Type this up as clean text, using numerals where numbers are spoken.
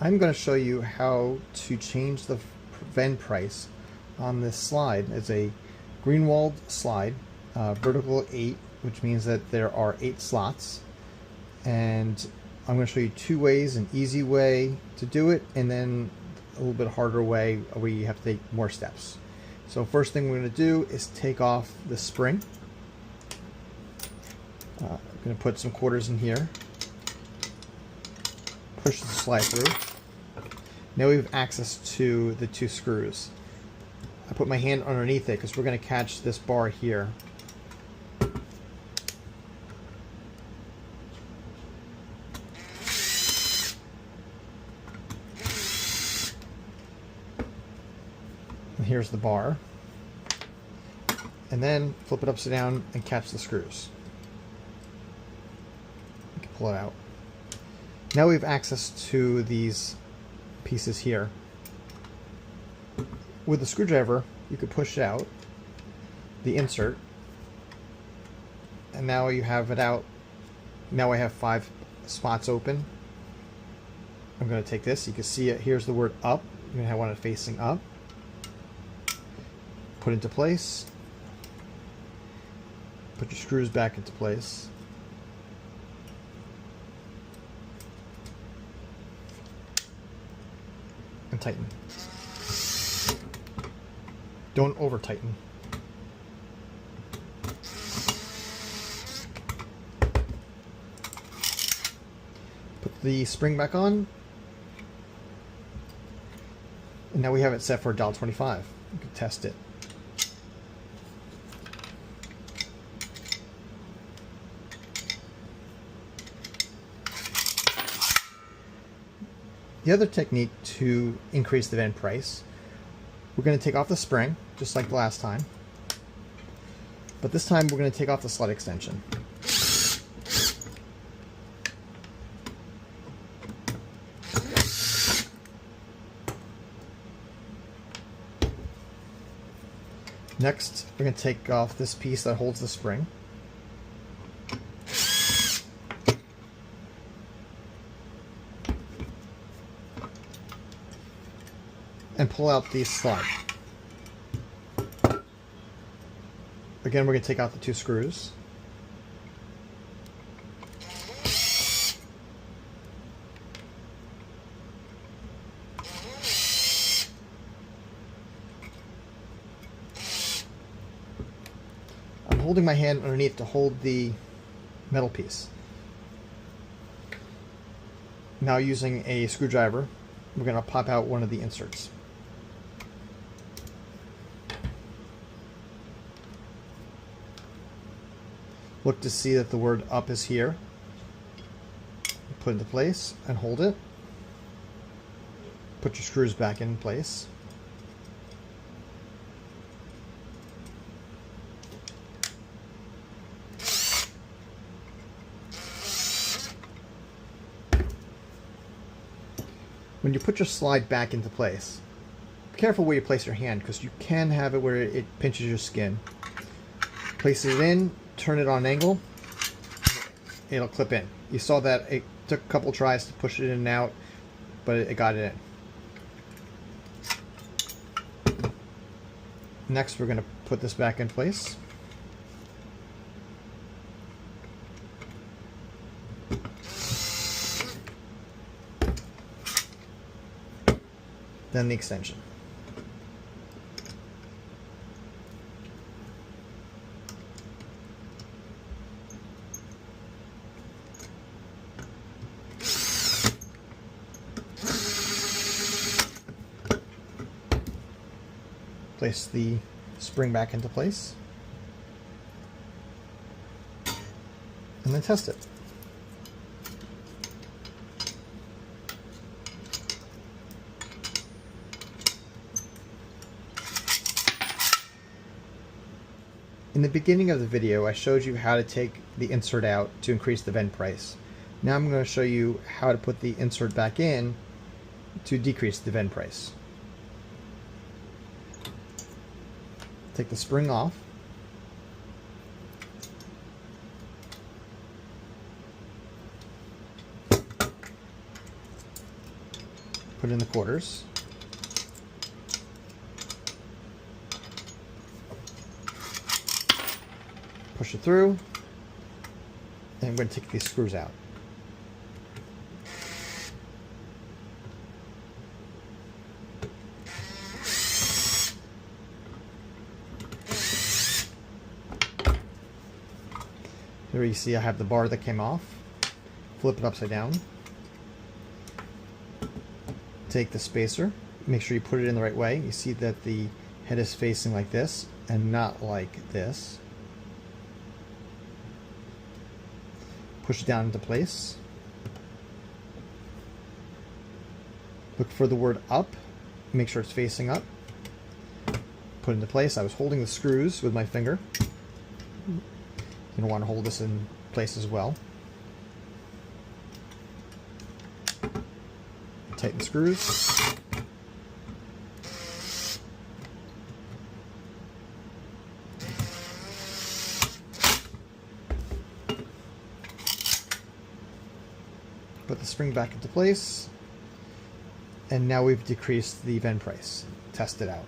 I'm going to show you how to change the vend price on this slide. It's a Greenwald slide, vertical 8, which means that there are 8 slots. And I'm going to show you 2 ways, an easy way to do it, and then a little bit harder way where you have to take more steps. So first thing we're going to do is take off the spring. I'm going to put some quarters in here. Push the slide through. Now we have access to the 2 screws. I put my hand underneath it because we're going to catch this bar here. And here's the bar. And then flip it upside down and catch the screws. You can pull it out. Now we have access to these pieces here. With the screwdriver, you could push out the insert, and now you have it out. Now I have 5 spots open. I'm going to take this. You can see it. Here's the word up. You're going to want it facing up. Put into place. Put your screws back into place. And tighten. Don't over tighten. Put the spring back on. And now we have it set for $1.25. You can test it. The other technique to increase the vend price, we're going to take off the spring, just like the last time. But this time we're going to take off the slot extension. Next, we're going to take off this piece that holds the spring. And pull out the slide. Again, we're going to take out the 2 screws. I'm holding my hand underneath to hold the metal piece. Now using a screwdriver, we're going to pop out one of the inserts. Look to see that the word up is here. Put it into place and hold it. Put your screws back in place. When you put your slide back into place, be careful where you place your hand because you can have it where it pinches your skin. Place it in. Turn it on an angle, it'll clip in. You saw that it took a couple tries to push it in and out, but it got it in. Next, we're going to put this back in place. Then the extension. Place the spring back into place and then test it. In the beginning of the video, I showed you how to take the insert out to increase the vend price. Now I'm going to show you how to put the insert back in to decrease the vend price. Take the spring off. Put in the quarters. Push it through. And I'm going to take these screws out. Here you see I have the bar that came off. Flip it upside down. Take the spacer. Make sure you put it in the right way. You see that the head is facing like this and not like this. Push it down into place. Look for the word up. Make sure it's facing up. Put it into place. I was holding the screws with my finger. You're going to want to hold this in place as well. Tighten the screws. Put the spring back into place. And now we've decreased the vend price. Test it out.